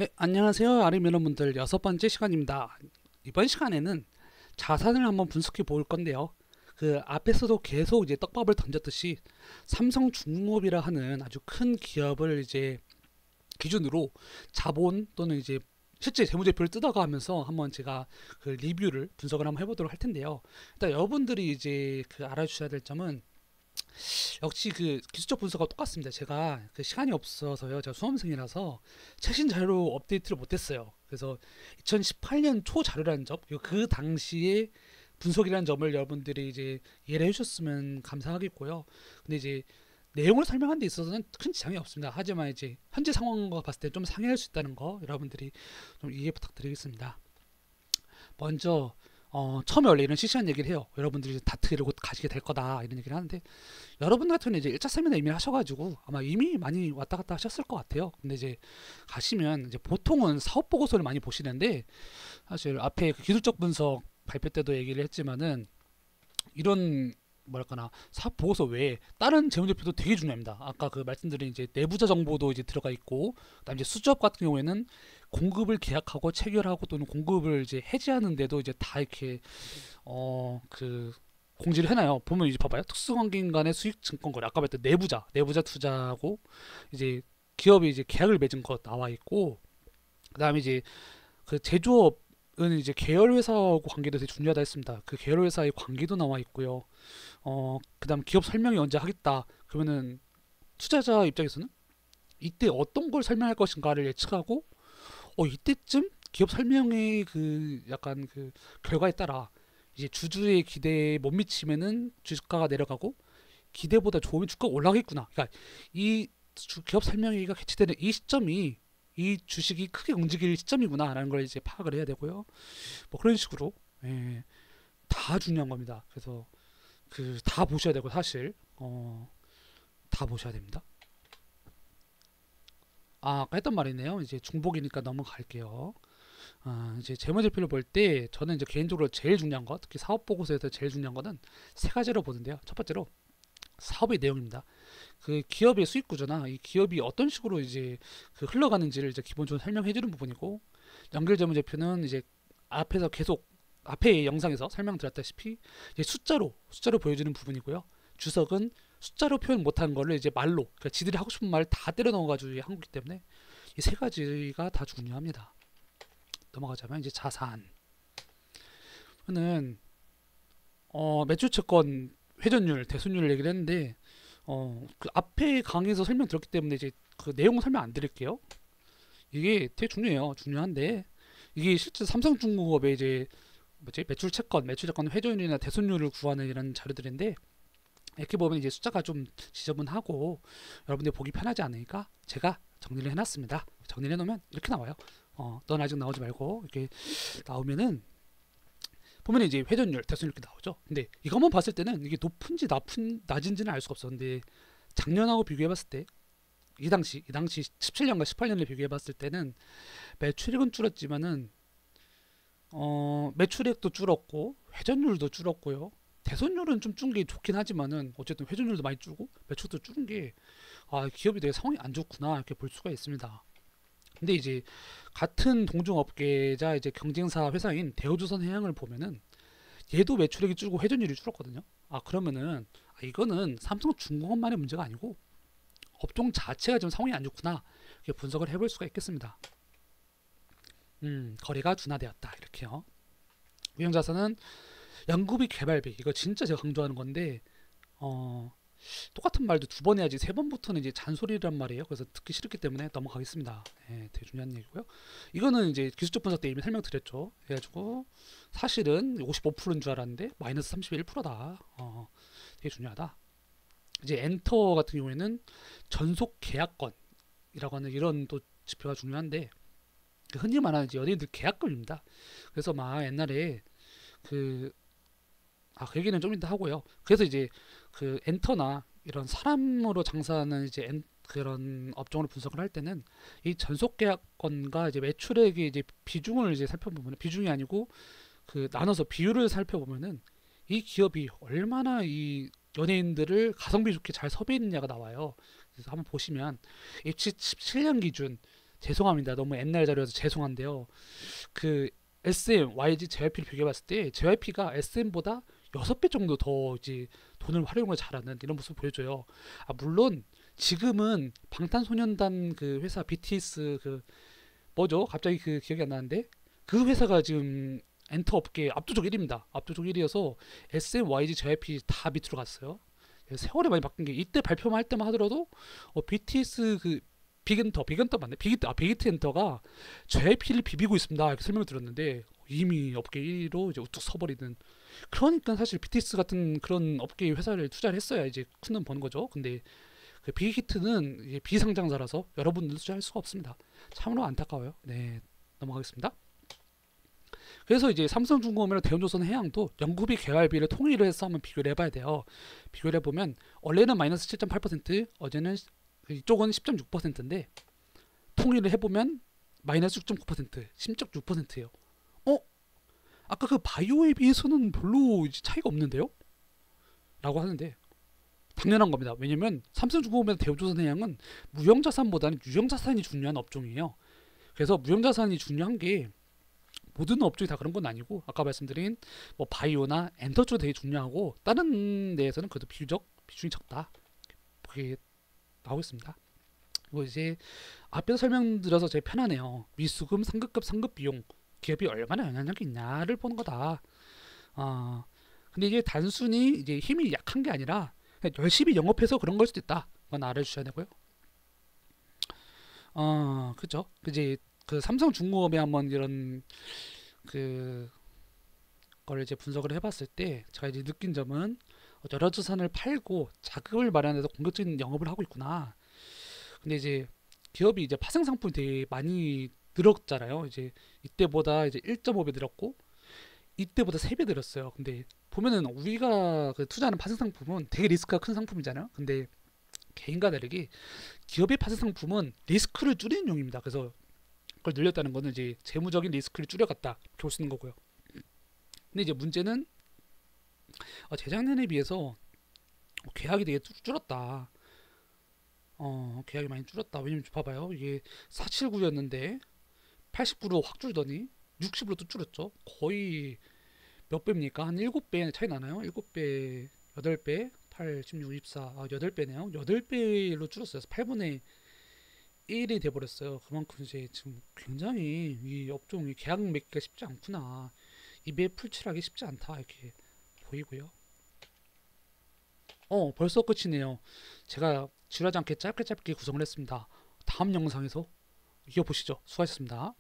네, 안녕하세요. 아림 여러분들 6번째 시간입니다. 이번 시간에는 자산을 한번 분석해 볼 건데요. 그 앞에서도 계속 이제 떡밥을 던졌듯이 삼성중공업이라 하는 아주 큰 기업을 이제 기준으로 자본 또는 이제 실제 재무제표를 뜯어가면서 한번 제가 그 리뷰를 분석을 한번 해보도록 할 텐데요. 일단 여러분들이 이제 그 알아주셔야 될 점은 역시 그 기술적 분석과 똑같습니다. 제가 그 시간이 없어서요. 제가 수험생이라서 최신 자료 업데이트를 못했어요. 그래서 2018년 초 자료라는 점, 그리고 그 당시에 분석이라는 점을 여러분들이 이제 이해를 해주셨으면 감사하겠고요. 근데 이제 내용을 설명하는 데 있어서는 큰 지장이 없습니다. 하지만 이제 현재 상황과 봤을 때 좀 상회할 수 있다는 거 여러분들이 좀 이해 부탁드리겠습니다. 먼저 처음에 원래 이런 시시한 얘기를 해요. 여러분들이 다트를 곧 가시게 될 거다 이런 얘기를 하는데 여러분 같은 경우는 이제 1차 세미나 이미 하셔가지고 아마 이미 많이 왔다 갔다 하셨을 것 같아요. 근데 이제 가시면 이제 보통은 사업 보고서를 많이 보시는데 사실 앞에 그 기술적 분석 발표 때도 얘기를 했지만은 이런 뭐랄까나 사업 보고서 외에 다른 재무제표도 되게 중요합니다. 아까 그 말씀드린 이제 내부자 정보도 이제 들어가 있고, 그다음 이제 수주업 같은 경우에는 공급을 계약하고 체결하고 또는 공급을 이제 해지하는데도 이제 다 이렇게 그 공지를 해놔요. 보면 이제 봐봐요. 특수관계인 간의 수익 증권거래. 아까 말했던 내부자 투자하고 이제 기업이 이제 계약을 맺은 것 나와 있고, 그다음에 이제 그 제조업은 이제 계열 회사하고 관계도 되게 중요하다 했습니다. 그 계열 회사의 관계도 나와 있고요. 그다음 기업 설명이 언제 하겠다. 그러면은 투자자 입장에서는 이때 어떤 걸 설명할 것인가를 예측하고, 이때쯤 기업 설명의 그 약간 그 결과에 따라 이제 주주의 기대에 못 미치면은 주가가 내려가고 기대보다 좋으면 주가가 올라가겠구나. 그러니까 이 기업 설명회의가 개최되는 이 시점이 이 주식이 크게 움직일 시점이구나라는 걸 이제 파악을 해야 되고요. 뭐 그런 식으로 예, 다 중요한 겁니다. 그래서 그 다 보셔야 되고 사실 다 보셔야 됩니다. 아까 했던 말이네요. 이제 중복이니까 넘어갈게요. 이제 재무제표를 볼 때 저는 이제 개인적으로 제일 중요한 거, 특히 사업 보고서에서 제일 중요한 거는 세 가지로 보는데요. 첫 번째로 사업의 내용입니다. 그 기업의 수익 구조나 이 기업이 어떤 식으로 이제 그 흘러가는지를 이제 기본적으로 설명해 주는 부분이고, 연결 재무제표는 이제 앞에서 계속 앞에 영상에서 설명드렸다시피 이제 숫자로 보여주는 부분이고요. 주석은 숫자로 표현 못한 거를 이제 말로, 그러니까 지들이 하고 싶은 말 다 때려 넣어가지고 한 거기 때문에 이 세 가지가 다 중요합니다. 넘어가자면 이제 자산은 매출 채권 회전율, 대손율을 얘기를 했는데 그 앞에 강의에서 설명 들었기 때문에 이제 그 내용은 설명 안 드릴게요. 이게 되게 중요해요. 중요한데 이게 실제 삼성중공업의 이제 뭐지 매출 채권 회전율이나 대손율을 구하는 이런 자료들인데 이렇게 보면 이제 숫자가 좀 지저분하고 여러분들 보기 편하지 않으니까 제가 정리를 해놨습니다. 정리를 해놓으면 이렇게 나와요. 넌 아직 나오지 말고 이렇게 나오면은 보면 이제 회전율, 대손율 이렇게 나오죠. 근데 이것만 봤을 때는 이게 높은지 낮은지는 알 수가 없어. 근데 작년하고 비교해봤을 때 이 당시 17년과 18년을 비교해봤을 때는 매출액은 줄었지만은 매출액도 줄었고 회전율도 줄었고요. 대손율은 좀 준 게 좋긴 하지만은 어쨌든 회전율도 많이 줄고 매출도 줄은 게 기업이 되게 상황이 안 좋구나 이렇게 볼 수가 있습니다. 근데 이제 같은 동종업계자 이제 경쟁사 회사인 대우조선해양을 보면은 얘도 매출액이 줄고 회전율이 줄었거든요. 그러면은 이거는 삼성중공업만의 문제가 아니고 업종 자체가 좀 상황이 안 좋구나 이렇게 분석을 해볼 수가 있겠습니다. 거래가 둔화되었다 이렇게요. 유형자산은 연구비 개발비, 이거 진짜 제가 강조하는 건데 똑같은 말도 두 번 해야지 세 번부터는 이제 잔소리란 말이에요. 그래서 듣기 싫기 때문에 넘어가겠습니다. 되게 중요한 얘기고요. 이거는 이제 기술적 분석 때 이미 설명드렸죠. 그래가지고 사실은 55%인 줄 알았는데 마이너스 31%다. 되게 중요하다. 이제 엔터 같은 경우에는 전속 계약권이라고 하는 이런 또 지표가 중요한데 흔히 말하는 이제 연예인들 계약금입니다. 그래서 막 옛날에 그 그 얘기는 좀 이따 하고요. 그래서 이제 그 엔터나 이런 사람으로 장사하는 이제 그런 업종을 분석을 할 때는 이 전속 계약권과 이제 매출액의 이제 비중을 이제 살펴보면 비중이 아니고 그 나눠서 비율을 살펴보면은 이 기업이 얼마나 이 연예인들을 가성비 좋게 잘 섭외했느냐가 나와요. 그래서 한번 보시면 2017년 기준 죄송합니다. 너무 옛날 자료여서 죄송한데요. 그 SM, YG, JYP를 비교해봤을 때 JYP가 SM보다 6배 정도 더 이제 돈을 활용을 잘하는 이런 모습을 보여줘요. 아, 물론 지금은 방탄소년단 그 회사 BTS 그 뭐죠? 갑자기 그 기억이 안 나는데 그 회사가 지금 엔터 업계 압도적 1위입니다. 압도적 1위여서 SM, YG, JYP 다 밑으로 갔어요. 세월이 많이 바뀐 게 이때 발표만 할 때만 하더라도 BTS 그 빅엔터 맞네. 빅히트 엔터가 JYP를 비비고 있습니다. 이렇게 설명을 들었는데 이미 업계 1위로 이제 우뚝 서버리는. 그러니까 사실 BTS 같은 그런 업계의 회사를 투자를 했어야 이제 큰 돈 버는 거죠. 근데 그 빅히트는 이제 비상장사라서 여러분들 투자할 수가 없습니다. 참으로 안타까워요. 네, 넘어가겠습니다. 그래서 이제 삼성중공업이랑 대원조선해양도 연구비 개발비를 통일을 해서 한번 비교를 해봐야 돼요. 비교를 해보면 원래는 마이너스 7.8%, 어제는 이쪽은 10.6%인데 통일을 해보면 마이너스 6.9%, 10.6%예요. 어? 아까 그 바이오에 비해서는 별로 이제 차이가 없는데요? 라고 하는데 당연한 겁니다. 왜냐면 삼성중공업이나 대우조선해양은 무형자산보다는 유형자산이 중요한 업종이에요. 그래서 무형자산이 중요한 게 모든 업종이 다 그런 건 아니고 아까 말씀드린 뭐 바이오나 엔터 쪽 되게 중요하고 다른 데에서는 그래도 비교적 비중이 적다. 그게 나오고 있습니다. 그리고 이제 앞에서 설명드려서 제일 편하네요. 미수금, 상급급, 상급 비용 기업이 얼마나 영향력이 있냐를 보는 거다. 근데 이게 단순히 이제 힘이 약한 게 아니라 그냥 열심히 영업해서 그런 걸 수도 있다. 그건 알아주셔야 되고요. 그죠? 이제 그 삼성중공업에 한번 이런 그 걸 이제 분석을 해봤을 때 제가 이제 느낀 점은 여러 자산을 팔고 자금을 마련해서 공격적인 영업을 하고 있구나. 근데 이제 기업이 이제 파생 상품이 되게 많이 늘었잖아요. 이제 이때보다 이제 1.5배 늘었고 이때보다 3배 늘었어요. 근데 보면은 우리가 그 투자하는 파생 상품은 되게 리스크가 큰 상품이잖아요. 근데 개인과 다르게 기업의 파생 상품은 리스크를 줄이는 용입니다. 그래서 그걸 늘렸다는 거는 이제 재무적인 리스크를 줄여갔다 이렇게 볼 수 있는 거고요. 근데 이제 문제는 재작년에 비해서 계약이 되게 줄었다. 계약이 많이 줄었다. 왜냐면 봐봐요. 이게 479였는데 89로 확 줄더니 60으로 또 줄었죠. 거의 몇 배입니까? 한 7배 차이 나나요? 7배, 8배, 8, 16, 24, 8배네요. 8배로 줄었어요. 8분의 1이 돼버렸어요. 그만큼 이제 지금 굉장히 이 업종이 계약 맺기가 쉽지 않구나. 입에 풀칠하기 쉽지 않다. 이렇게 보이고요. 벌써 끝이네요. 제가 지루하지 않게 짧게 구성을 했습니다. 다음 영상에서 이어보시죠. 수고하셨습니다.